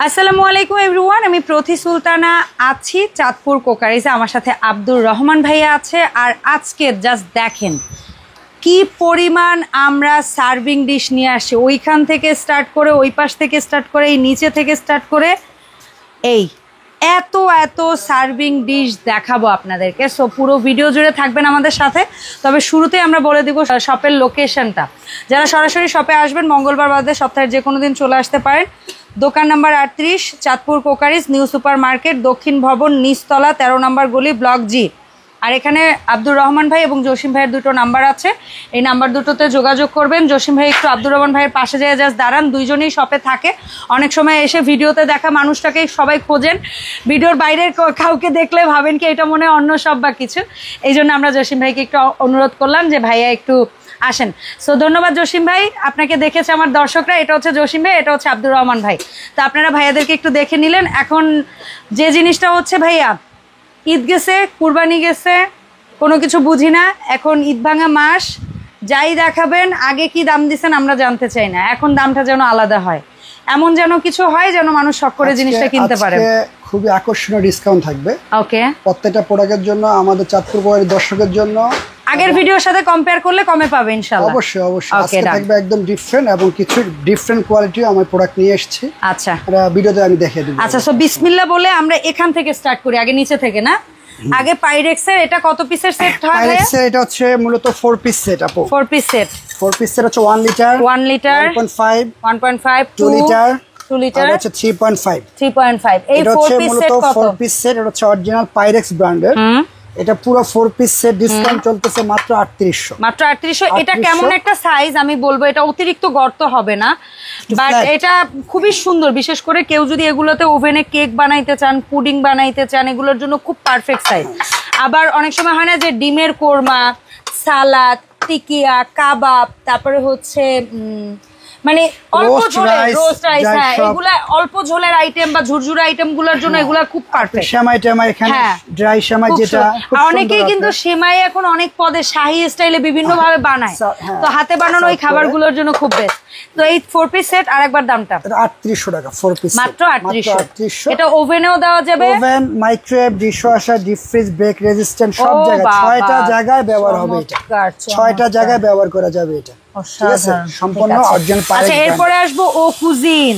আসসালামু আলাইকুম এভরিওয়ান, আমি প্রতি সুলতানা আছি চাঁদপুর কোকারিজে। আমার সাথে আব্দুর রহমান ভাইয়া আছে। আর আজকে জাস্ট দেখেন কি পরিমাণ আমরা সার্ভিং ডিশ নিয়ে আসি, ওইখান থেকে স্টার্ট করে, ওই পাশ থেকে স্টার্ট করে, এই নিচে থেকে স্টার্ট করে এই এত এত সার্ভিং ডিশ দেখাবো আপনাদেরকে। সো পুরো ভিডিও জুড়ে থাকবেন আমাদের সাথে। তবে শুরুতে আমরা বলে দিব শপের লোকেশনটা। যারা সরাসরি শপে আসবেন মঙ্গলবার বাদে সপ্তাহের যে কোনো দিন চলে আসতে পারেন। দোকান number 38, Chandpur crockeries, new super market, দক্ষিণ ভবন, নিচতলা, 13 নম্বর গলি, ব্লক জি। আর এখানে আব্দুর রহমান ভাই এবং জসিম ভাইয়ের দুটো নাম্বার আছে, এই নাম্বার দুটোতে যোগাযোগ করবেন। জসিম ভাই একটু আব্দুর রহমান ভাইয়ের পাশে যেয়ে জাস্ট দাঁড়ান, দুইজনেই শপে থাকে। অনেক সময় এসে ভিডিওতে দেখা মানুষটাকেই সবাই খোঁজেন, ভিডিওর বাইরের কাউকে দেখলে ভাবেন কি এটা মনে হয় অন্য সব বা কিছু। এই জন্য আমরা জসিম ভাইকে একটু অনুরোধ করলাম যে ভাইয়া একটু আসেন। সো ধন্যবাদ জসিম ভাই, আপনাকে দেখেছে আমার দর্শকরা। এটা হচ্ছে জসিম ভাই, এটা হচ্ছে আব্দুর রহমান ভাই। তো আপনারা ভাইয়াদেরকে একটু দেখে নিলেন। এখন যে জিনিসটা হচ্ছে ভাইয়া, ঈদ গেছে, কুরবানি গেছে, কোনো কিছু বুঝি না। এখন ঈদ ভাঙা মাস, যাই দেখাবেন আগে কি দাম দিচ্ছেন আমরা জানতে চাই না, এখন দামটা যেন আলাদা হয়, এমন যেন কিছু হয় যেন মানুষ শখ করে জিনিসটা কিনতে পারে। খুবই আকর্ষণীয় ডিসকাউন্ট থাকবে ওকে, প্রত্যেকটা প্রোডাক্টের জন্য, আমাদের চাঁদপুর কোকারিজ দর্শকের জন্য। আগের ভিডিওর সাথে কম্পেয়ার করলে কমে পাবে ইনশাআল্লাহ। অবশ্যই অবশ্যই আজকে থাকবে একদম ডিফারেন্ট, এবং কিছু ডিফারেন্ট কোয়ালিটির আমার প্রোডাক্ট নিয়ে এসেছি। আচ্ছা, এটা ভিডিওতে আমি দেখিয়ে দেব। আচ্ছা, সো বিসমিল্লাহ বলে আমরা এখান থেকে স্টার্ট করি, আগে নিচে থেকে না। আগে পাইরেক্সের এটা কত পিসের সেট হয়? পাইরেক্সের এটা হচ্ছে মূলত 4 পিস সেট আপু। 4 পিস সেট। 4 পিস সেট হচ্ছে 1 লিটার, 1 লিটার, 1.5, 2 লিটার, 2 লিটার, আর হচ্ছে 3.5। এই 4 পিস সেট কত? 4 পিস সেট এটা হচ্ছে অরিজিনাল পাইরেক্স ব্র্যান্ডের। এটা পুরো 4 পিস সেট ডিসকাউন্ট চলতেছে মাত্র 3800। মাত্র 3800। এটা কেমন একটা সাইজ আমি বলবো, এটা অতিরিক্ত গর্ত হবে না, বাট এটা খুবই সুন্দর। বিশেষ করে কেউ যদি এগুলোতে ওভেনে কেক বানাইতে চান, পুডিং বানাইতে চান, এগুলোর জন্য খুব পারফেক্ট সাইজ। আবার অনেক সময় হয় না যে ডিমের কোরমা, সালাদ, টিকিয়া, কাবাব, তারপরে হচ্ছে মানে অল্প ঝোলের রোস্ট রাইস, হ্যাঁ এগুলা অল্প ঝোলের আইটেম বা ঝুরঝুরা আইটেম গুলোর জন্য এগুলা খুব পারফেক্ট। সেমাই টেমাই এখানে ড্রাই সেমাই, যেটা অনেকেই কিন্তু সেমাই এখন অনেক পদে শাহী স্টাইলে বিভিন্ন ভাবে বানায়, তো হাতে বানানো ওই খাবারগুলোর জন্য খুব বেস্ট। তো এই 4 পিস সেট আরেকবার দামটা 3800 টাকা। 4 পিস মাত্র 3800। এটা ওভেনেও দেওয়া যাবে, oven, microwave, dishwasher, deep fridge, break resistant, সব জায়গায় 6টা জায়গায় ব্যবহার হবে এটা। 6টা জায়গায় ব্যবহার করা যাবে এটা। ঠিক আছে, সম্পূর্ণ অরিজিনাল পাইরেক্স। আচ্ছা, এরপরে আসবো ও কুজিন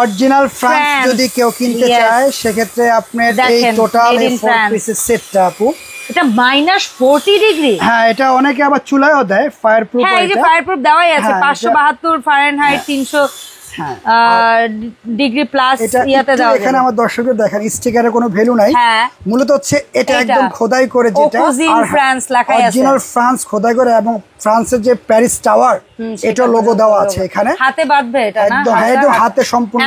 অরিজিনাল ফ্রান্স। যদি কেউ কিনতে চায় সেক্ষেত্রে আপনার এই টোটাল 4 পিসের সেটটা আপু, এটা -40 ডিগ্রি। হ্যাঁ, এটা অনেকে আবার চুলায়ও দেয়, ফায়ারপ্রুফ। হ্যাঁ, এই যে ফায়ারপ্রুফ দেওয়াই আছে, 572 ফারেনহাইট, 300 ডিগ্রি প্লাস ইয়াতে দাও। এখানে আমার দর্শকদের দেখেন স্টিকারে কোনো ভ্যালু নাই, মূলত হচ্ছে এটা একদম খোদাই করে, যেটা ফ্রান্স লেখা আছে, অরিজিনাল ফ্রান্স খোদাই করে, এবং ফ্রান্সের যে প্যারিস টাওয়ার এটা লোগো দেওয়া আছে এখানে। হাতে বাঁধবে এটা না, একদম হাতে সম্পূর্ণ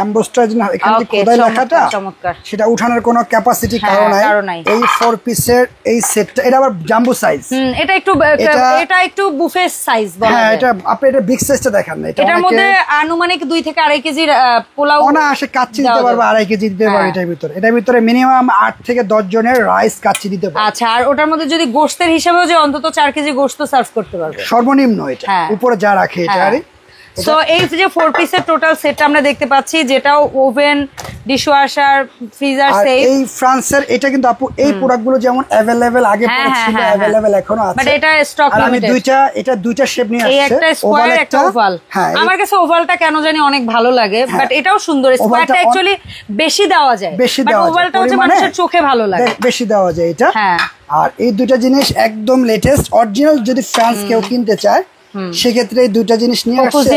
এমবসটা এখানে যে খোদাই লেখাটা, সেটা উঠানোর কোনো ক্যাপাসিটি কারণ নাই। এই 4 পিসের এই সেটটা, এটা আবার জাম্বো সাইজ। এটা একটু বুফে সাইজ বলা যায়। হ্যাঁ, এটা আপনি এটা বিগ সাইজটা দেখান না। এটার মধ্যে আনুমানিক 2 থেকে 2.5 কেজির পোলাও অনায়াসে কাচ্চি দিতে পারবে, 2.5 কেজি দিতে পারবে এটার ভিতরে মিনিমাম 8 থেকে 10 জনের রাইস কাচ্চি দিতে পারবে। আচ্ছা, আর ওটার মধ্যে যদি গোশতের হিসাবেও যে অন্তত 4 কেজি গোশত সার্ভ করতে পারবে সর্বনিম্ন, এটা উপরে যা রাখে এটা। সো এই যে 4 পিসের টোটাল সেটটা আমরা দেখতে পাচ্ছি, যেটাও ওভেন, ডিশওয়াশার, ফ্রিজার সেফ। এই ফ্রান্সের এটা কিন্তু আপু এই প্রোডাক্টগুলো যেমন अवेलेबल আগে ছিল, अवेलेबल এখনো আছে, বাট এটা স্টক লিমিটেড। আমি দুইটা শেপ নিয়ে আসছে, একটা স্কয়ার, একটা ওভাল। আমার কাছে ওভালটা কেন জানি অনেক ভালো লাগে, বাট এটাও সুন্দর। স্কয়ারটা অ্যাকচুয়ালি বেশি দেওয়া যায়, বাট ওভালটা হচ্ছে মানুষের চোখে ভালো লাগে, বেশি দেওয়া যায় এটা। আর এই দুইটা জিনিস একদম লেটেস্ট অরিজিনাল, যদি ফ্রান্স কেউ কিনতে চায় সেক্ষেত্রে এই দুইটা জিনিস নিয়ে আসছে।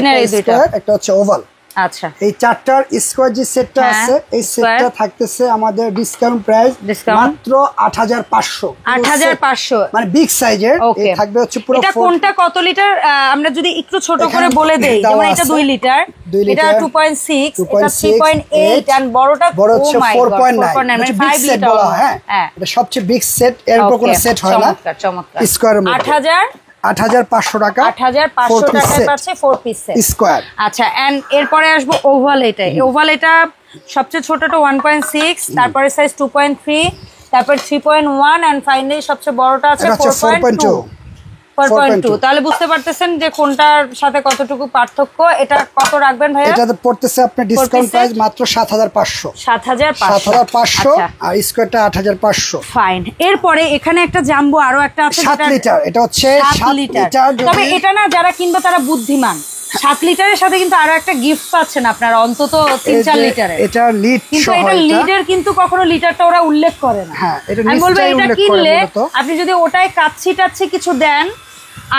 একটা হচ্ছে ওভাল। আচ্ছা, এই 4টার স্কয়ার যে সেটটা আছে, এই সেটটা থাকতেছে আমাদের ডিসকাউন্ট প্রাইস মাত্র 8500। 8500 মানে বিগ সাইজের। এই থাকবে হচ্ছে পুরো। এটা কোনটা কত লিটার আমরা যদি একটু ছোট করে বলে দেই, যেমন এটা 2 লিটার, এটা 2.6, এটা 3.8, এন্ড বড়টা বড় হচ্ছে 4.9, মানে 5 লিটার। হ্যাঁ, এটা সবচেয়ে বিগ সেট, এর উপর কোনো সেট হয় না। চমৎকার। স্কয়ারের মধ্যে 8500 টাকা। 8500 টাকায় পাচ্ছে 4 পিস সেট স্কয়ার। আচ্ছা, এন্ড এরপরে আসবো ওভাল। ওভাল এটা সবচেয়ে ছোটটা 1.6, তারপরে সাইজ 2.3, তারপর 3.1, এন্ড ফাইনালি সবচেয়ে বড়টা আছে 4.2। 4.2 তাহলে বুঝতে পারতেছেন যে কোনটার সাথে কতটুকু পার্থক্য। এটা কত রাখবেন ভাইয়া? এটা পড়তেছে আপনার ডিসকাউন্ট প্রাইস মাত্র 7500 7500 আর স্কয়ারটা 8500। ফাইন। এরপরে এখানে একটা জাম্বো আরো একটা আছে 7 লিটার, এটা হচ্ছে 7 লিটার। তবে এটা না যারা কিনবে তারা বুদ্ধিমান, 7 লিটারের সাথে কিন্তু আরো একটা গিফট পাচ্ছেন আপনারা অন্তত 3-4 লিটারের। এটা লিড কিন্তু এটা লিডের কিন্তু কখনো লিটারটা ওরা উল্লেখ করে না। হ্যাঁ, এটা আমি বলবো এটা কিনলে আপনি যদি ওটাই কাচ্ছি টাচ্ছি কিছু দেন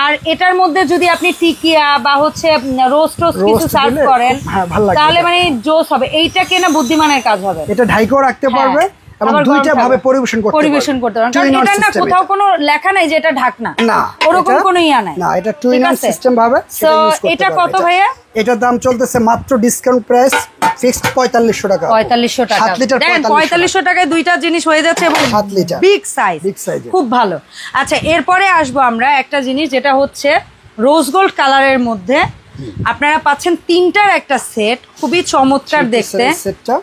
আর এটার মধ্যে যদি আপনি টিকিয়া বা হচ্ছে রোস্ট কিছু সার্ভ করেন তাহলে মানে জোস হবে। এইটা কেনা বুদ্ধিমানের কাজ হবে। এটা ঢাইকেও রাখতে পারবে এবং দুইটা ভাবে পরিবেশন করতে পারবে। কারণ এটা না কোথাও কোনো লেখা নাই যে এটা ঢাকনা, না ওরকম কোনো ইয়া নাই। না, এটা টু ইন ওয়ান সিস্টেম ভাবে। সো এটা কত ভাইয়া? এটার দাম চলতেছে মাত্র ডিসকাউন্ট প্রাইস ফিক্সড 4500 টাকা। 4500 টাকা। 7 লিটার 4500 টাকায় দুইটা জিনিস হয়ে যাচ্ছে এবং 7 লিটার বিগ সাইজ, খুব ভালো। আচ্ছা, এরপরে আসবো আমরা একটা জিনিস যেটা হচ্ছে রোজ গোল্ড কালারের মধ্যে আপনারা পাচ্ছেন তিনটার একটা সেট, খুবই চমৎকার দেখতে। সেটটা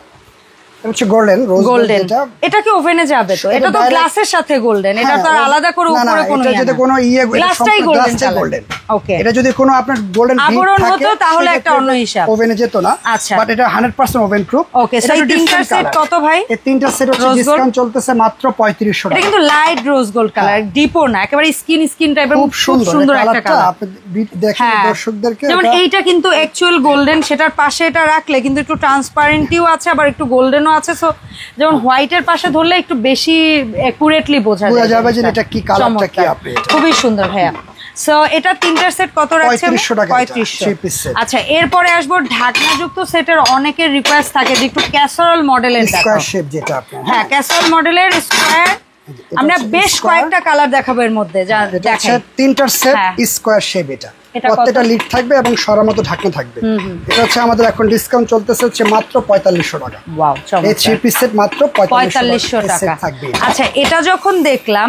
হচ্ছে গোল্ডেন রোজ গোল্ডেন। এটা কি ওভেনে যাবে? তো এটা তো গ্লাসের সাথে গোল্ডেন, এটা তো আর আলাদা করে উপরে কোনো ইয়ে না। এটা যদি কোনো গ্লাসটাই গোল্ডেন। ওকে, এটা যদি কোনো আপনার গোল্ডেন আবরণ হতো তাহলে একটা অন্য হিসাব, ওভেনে যেত না। আচ্ছা, বাট এটা 100% ওভেন প্রুফ। ওকে, সেই তিনটা সেট কত ভাই? এই তিনটা সেট হচ্ছে ডিসকাউন্ট চলতেছে মাত্র 3500 টাকা। এটা কিন্তু লাইট রোজ গোল্ড কালার, ডিপও না, একেবারে স্কিন টাইপের, খুব সুন্দর একটা কালার। আপনি দেখেন দর্শকদেরকে, যেমন এইটা কিন্তু অ্যাকচুয়াল গোল্ডেন, সেটার পাশে এটা রাখলে কিন্তু একটু ট্রান্সপারেন্টিও আছে আবার একটু গোল্ডেনও আছে। সো যেমন হোয়াইটের পাশে ধরলে একটু বেশি অ্যাকুরেটলি বোঝা যাবে যে এটা কি কালারটা কি আপনি। খুবই সুন্দর ভাইয়া। সো এটা তিনটার সেট কত রাখছেন? 3500। আচ্ছা, এরপরে আসবো ঢাকনাযুক্ত সেটের অনেকের রিকোয়েস্ট থাকে যে একটু ক্যাসারোল মডেলের স্কয়ার শেপ, যেটা আপনি হ্যাঁ ক্যাসারোল মডেলের স্কয়ার। আমরা বেশ কয়েকটা কালার দেখাবো এর মধ্যে, যা দেখেন তিনটার সেট স্কয়ার শেপ। এটা প্রত্যেকটা লিড থাকবে এবং সরার মতো ঢাকনা থাকবে। এটা হচ্ছে আমাদের এখন ডিসকাউন্ট চলতেছে হচ্ছে মাত্র 4500 টাকা। ওয়াও, চমৎকার। এই 3 পিস সেট মাত্র 4500 টাকা থাকবে। আচ্ছা, এটা যখন দেখলাম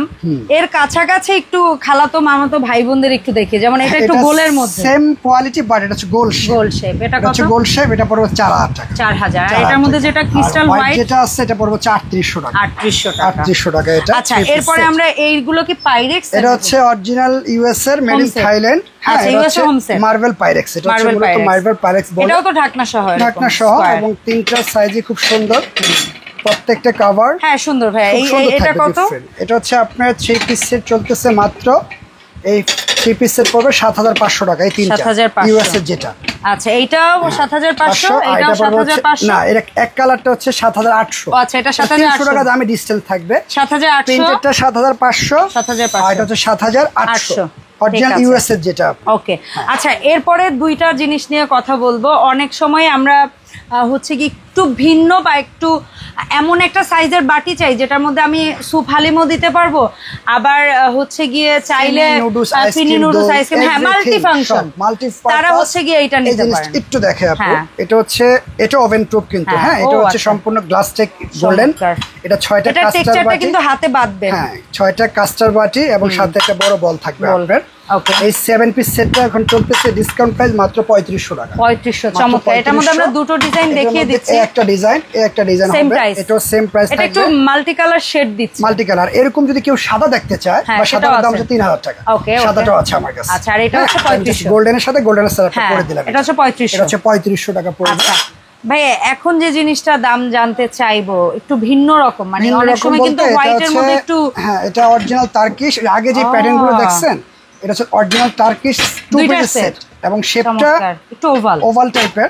এর কাছাকাছি একটু খালাতো মামাতো ভাই বোনদের একটু দেখি, যেমন এটা একটু গোলের মধ্যে সেম কোয়ালিটি বাট এটা হচ্ছে গোল শেপ। এটা কত? গোল শেপ, এটা পড়বে 4000 টাকা। 4000। আর এটার মধ্যে যেটা ক্রিস্টাল হোয়াইট যেটা আছে এটা পড়বে 3800 টাকা। 3800 টাকা এটা। আচ্ছা, এরপরে আমরা এইগুলো কি পাইরেক্স? এটা হচ্ছে অরিজিনাল ইউএস এর, মেড ইন থাইল্যান্ড। আচ্ছা, ইউএস এর হোম সেট মার্বেল পাইরেক্স। এটা হচ্ছে মূলত মার্বেল পাইরেক্স বলে। এটাও তো ঢাকনা সহ, ঢাকনা সহ, এবং তিনটা সাইজে খুব সুন্দর প্রত্যেকটা কভার। হ্যাঁ, সুন্দর ভাই। এটা কত? এটা হচ্ছে আপনার 3 পিস সেট চলতেছে মাত্র এই 3 পিস সেট পড়বে 7500 টাকা। এই তিনটা ইউএস এর যেটা। আচ্ছা, এইটাও 7500, এটাও 7500 না, এর এক কালারটা হচ্ছে 7800। আচ্ছা, এটা 7500 টাকা দামে ডিসটেন্স থাকবে। 7800, প্রিন্টেডটা 7500, আর এটা হচ্ছে 7800 অরিজিনাল ইউএস এর যেটা। ওকে, আচ্ছা, এরপরে দুইটা জিনিস নিয়ে কথা বলবো। অনেক সময় আমরা হচ্ছে কি একটু ভিন্ন বা একটু এমন একটা সাইজের বাটি চাই যেটার মধ্যে আমি স্যুপ হালিমও দিতে পারবো, আবার হচ্ছে গিয়ে চাইলে ফিনি নুডলস আইসক্রিম, হ্যাঁ মাল্টি ফাংশন, তারা হচ্ছে গিয়ে এটা নিতে পারেন। একটু দেখে আপু, এটা হচ্ছে এটা ওভেন প্রুফ কিন্তু। হ্যাঁ, এটা হচ্ছে সম্পূর্ণ গ্লাস টেক গোল্ডেন। এটা 6টা কাস্টার বাটি, কিন্তু হাতে বাঁধবেন। হ্যাঁ, 6টা কাস্টার বাটি এবং সাথে একটা বড় বল থাকবে আপনার। ওকে, এই 7 পিস সেটটা এখন চলতেছে ডিসকাউন্ট প্রাইস মাত্র 3500 টাকা। 3500, চমৎকার। এটার মধ্যে আমরা দুটো ডিজাইন দেখিয়ে দিচ্ছি। একটা ডিজাইন হবে, এটাও সেম প্রাইস থাকবে। এটা একটু মাল্টি কালার শেড দিচ্ছি। মাল্টি কালার, এরকম যদি কেউ সাদা দেখতে চায় বা সাদার দাম হচ্ছে 3000 টাকা। সাদাটাও আছে আমার কাছে। আচ্ছা, আর এটা হচ্ছে 3500। গোল্ডেনের সাথে গোল্ডেনের সেটটা করে দিলাম। এটা হচ্ছে 3500। এটা হচ্ছে 3500 টাকা পড়বে। আচ্ছা ভাই, এখন যে জিনিসটা দাম জানতে চাইবো একটু ভিন্ন রকম, মানে অনেক সময় কিন্তু হোয়াইটের মধ্যে একটু, হ্যাঁ, এটা অরিজিনাল টার্কিশ। আগে যে প্যাটার্ন গুলো দেখছেন, এটা হচ্ছে অরিজিনাল টার্কিশ 2 পিস সেট এবং শেপটা একটু ওভাল টাইপের,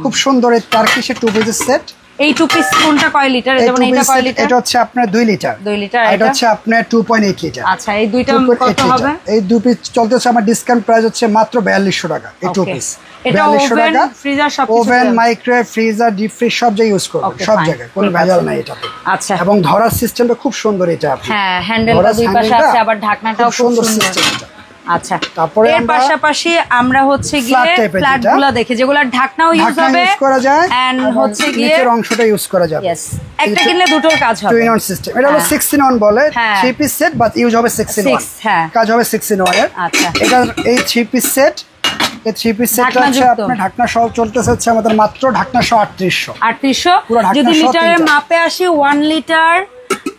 খুব সুন্দর। এই টার্কিশের 2 পিস সেট। এই 2 পিস কোনটা কয় লিটার? যেমন এটা কয় লিটার? এটা হচ্ছে আপনার 2 লিটার। 2 লিটার। এটা হচ্ছে আপনার 2.8 লিটার। আচ্ছা, এই দুইটা কত হবে? এই 2 পিস চলতেছে আমার ডিসকাউন্ট প্রাইস হচ্ছে মাত্র 4200 টাকা। এই 2 পিস এটা ওভেন, ফ্রিজার সব কিছু, oven, microwave, freezer, deep fridge সব জায়গায় ইউজ করবেন, সব জায়গায় কোনো ভেজাল নাই এটাতে। আচ্ছা, এবং ধরার সিস্টেমটা খুব সুন্দর। এটা আপনি হ্যাঁ, হ্যান্ডেলটা দুই পাশে আছে, আবার ঢাকনাটাও খুব সুন্দর সিস্টেম এটা। আচ্ছা, তারপরে এর পাশাপাশি আমরা হচ্ছে গিয়ে ফ্ল্যাটগুলো দেখি যেগুলো ঢাকনাও ইউজ হবে করা যায় এন্ড হচ্ছে গিয়ে নিচের অংশটা ইউজ করা যাবে। यस, একটা কিনলে দুটোর কাজ হবে। 2 in 1 সিস্টেম। এটা হলো 6 in 1 বলে, 3 পিস সেট বাট ইউজ হবে 6 in 1। হ্যাঁ, কাজ হবে 6 in 1 এর। আচ্ছা, এটা এই 3 পিস সেট, এই 3 পিস সেটটা হচ্ছে আপনার ঢাকনা সহ চলতেছে হচ্ছে আমাদের মাত্র ঢাকনা সহ 3800। যদি লিটারের মাপে আসি 1 লিটার,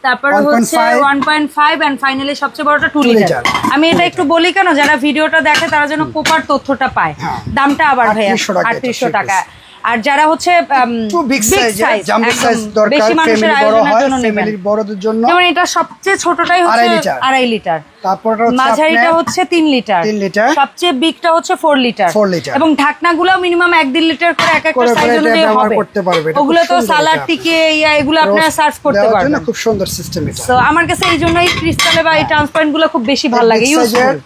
তারপর হচ্ছে 1.5 এন্ড ফাইনালি সবচেয়ে বড়টা 2 লিটার। আমি এটা একটু বলি কেন, যারা ভিডিওটা দেখে তারা যেন প্রপার তথ্যটা পায়। দামটা আবার ভাইয়া 3800 টাকা। আর যারা হচ্ছে বিগ সাইজ দরকার, বেশি মানুষের আয়োজনের জন্য নেবেন, বড়দের জন্য যেমন এটা সবচেয়ে ছোটটাই হচ্ছে 2.5 লিটার, তারপরটা হচ্ছে মাঝারিটা হচ্ছে 3 লিটার, সবচেয়ে বিগটা হচ্ছে 4 লিটার, এবং ঢাকনাগুলো মিনিমাম 1.5 লিটার করে এক একটা সাইজ অনুযায়ী হবে। ওগুলো তো সালাড টিকে এগুলো আপনারা সার্ভ করতে পারবেন, খুব সুন্দর সিস্টেম এটা। সো আমার কাছে এই জন্য এই ক্রিস্টালে বা এই ট্রান্সপারেন্ট গুলো খুব বেশি ভালো লাগে।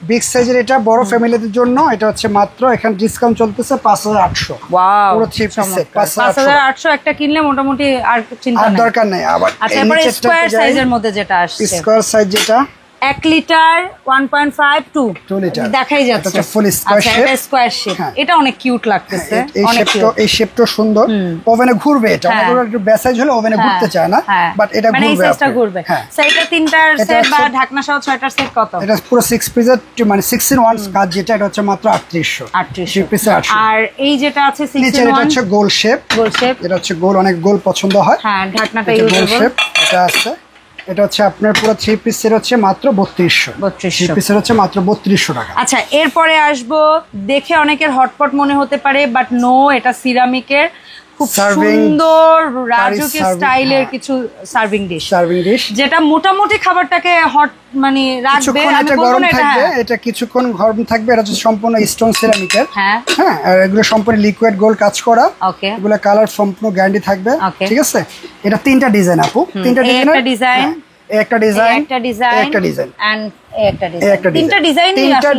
বিগ সাইজের এটা বড় ফ্যামিলিদের জন্য এটা হচ্ছে মাত্র এখানে ডিসকাউন্ট চলতেছে 5800। ওয়াও, পুরো 5800 একটা কিনলে মোটামুটি আর চিন্তা নাই, দরকার নাই। আবার আচ্ছা, এবারে স্কয়ার সাইজের মধ্যে যেটা আসছে, স্কয়ার সাইজ যেটা 1 লিটার 1.5 2 লিটার দেখাই যাচ্ছে, এটা ফুল স্কয়ার শেপ, এটা স্কয়ার শেপ, এটা অনেক কিউট লাগতেছে, অনেক কিউট। এই শেপটা সুন্দর, ওভেনে ঘুরবে এটা, অনেকগুলো একটু বেসাইজ হলে ওভেনে ঘুরতে চায় না, বাট এটা ঘুরবে, মানে এই সাইজটা ঘুরবে। সো এটা তিনটার সেট বা ঢাকনা সহ 6টার সেট কত? এটা পুরো 6 পিসের মানে 6 in 1 কাজ, যেটা এটা হচ্ছে মাত্র 3800 পিসে 800। আর এই যেটা আছে 6 in 1 এটা হচ্ছে গোল শেপ, এটা হচ্ছে গোল, অনেক গোল পছন্দ হয়, হ্যাঁ ঢাকনাটা ইউজেবল। এটা আছে, এটা হচ্ছে আপনার পুরো 3 পিসের হচ্ছে মাত্র 3200 3 পিসের হচ্ছে মাত্র 3200 টাকা। আচ্ছা, এরপরে আসবো, দেখে অনেকের হটপট মনে হতে পারে, বাট নো, এটা সিরামিকের খুব সুন্দর রাজকীয় স্টাইলের কিছু সার্ভিং ডিশ, যেটা মোটামুটি খাবারটাকে হট মানে রাখবে, আমি বলবো না এটা কিছুক্ষণ গরম থাকবে। এটা হচ্ছে সম্পূর্ণ স্টোন সিরামিকের, হ্যাঁ, আর এগুলো সম্পূর্ণ লিকুইড গোল্ড কাজ করা, এগুলো কালার সম্পূর্ণ গ্যারান্টি থাকবে, ঠিক আছে। এটা 3টা ডিজাইন আপু, 3টা ডিজাইন, একটা ডিজাইন এন্ড তিনটা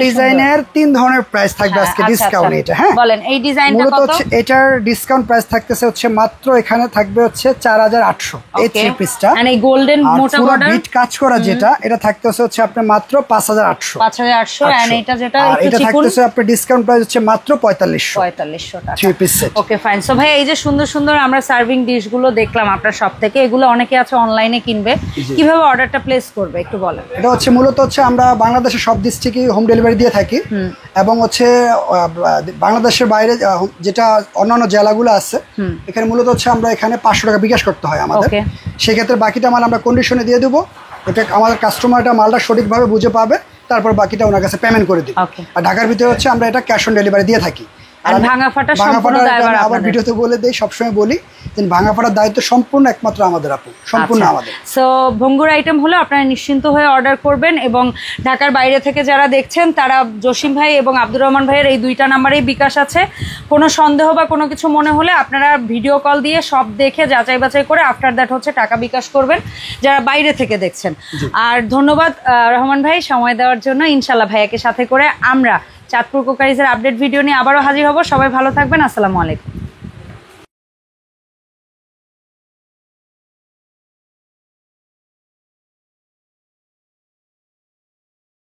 ডিজাইনের 3 ধরনের প্রাইস থাকবে আজকে ডিসকাউন্ট। এটা হ্যাঁ বলেন, এই ডিজাইনটা কত? হচ্ছে এটার ডিসকাউন্ট প্রাইস থাকতেছে হচ্ছে মাত্র, এখানে থাকবে হচ্ছে 4800 এই 3 পিসটা, মানে এই গোল্ডেন মোটা বর্ডার বিট কাজ করা যেটা, এটা থাকতেছে হচ্ছে আপনার মাত্র 5800 এন্ড এটা যেটা এটা থাকতেছে আপনার ডিসকাউন্ট প্রাইস হচ্ছে মাত্র 4500 টাকা 3 piece set. Okay fine. So ভাই, এই যে সুন্দর সুন্দর আমরা সার্ভিং ডিশ গুলো দেখলাম আপনার সব থেকে, এগুলো অনেকে আছে অনলাইনে কিনবে, কিভাবে অর্ডারটা প্লেস করবে একটু বলেন। এটা হচ্ছে মূলত হচ্ছে আমরা বাংলাদেশের সব ডিস্ট্রিক্টে হোম ডেলিভারি দিয়ে থাকি, এবং হচ্ছে বাংলাদেশের বাইরে যেটা অন্যান্য জেলাগুলো আছে, এখানে মূলত হচ্ছে আমরা এখানে 500 টাকা বিকাশ করতে হয় আমাদের, সেক্ষেত্রে বাকিটা মাল আমরা কন্ডিশনে দিয়ে দেবো। এটা আমাদের কাস্টমারটা মালটা সঠিকভাবে বুঝে পাবে, তারপর বাকিটা ওনার কাছে পেমেন্ট করে দিই। আর ঢাকার ভিতরে হচ্ছে আমরা এটা ক্যাশ অন ডেলিভারি দিয়ে থাকি। আর ভাঙা ফাটা সম্পূর্ণ দায়ভার আপনাদের। আবার ভিডিওতে বলে দেই, সবসময় বলি যে ভাঙা ফাটার দায়িত্ব সম্পূর্ণ একমাত্র আমাদের আপু, সম্পূর্ণ আমাদের। সো ভঙ্গুর আইটেম হলে আপনারা নিশ্চিন্ত হয়ে অর্ডার করবেন, এবং ঢাকার বাইরে থেকে যারা দেখছেন তারা জসিম ভাই এবং আব্দুর রহমান ভাইয়ের এই 2টা নাম্বারেই বিকাশ আছে। কোনো সন্দেহ বা কোনো কিছু মনে হলে আপনারা ভিডিও কল দিয়ে সব দেখে যাচাই বাছাই করে আফটার দ্যাট হচ্ছে টাকা বিকাশ করবেন যারা বাইরে থেকে দেখছেন। আর ধন্যবাদ রহমান ভাই সময় দেওয়ার জন্য। ইনশাল্লাহ ভাইয়াকে সাথে করে আমরা চাঁদপুর কোকারিজের আপডেট ভিডিও নিয়ে আবারও হাজির হব। সবাই ভালো থাকবেন, আসসালামু আলাইকুম।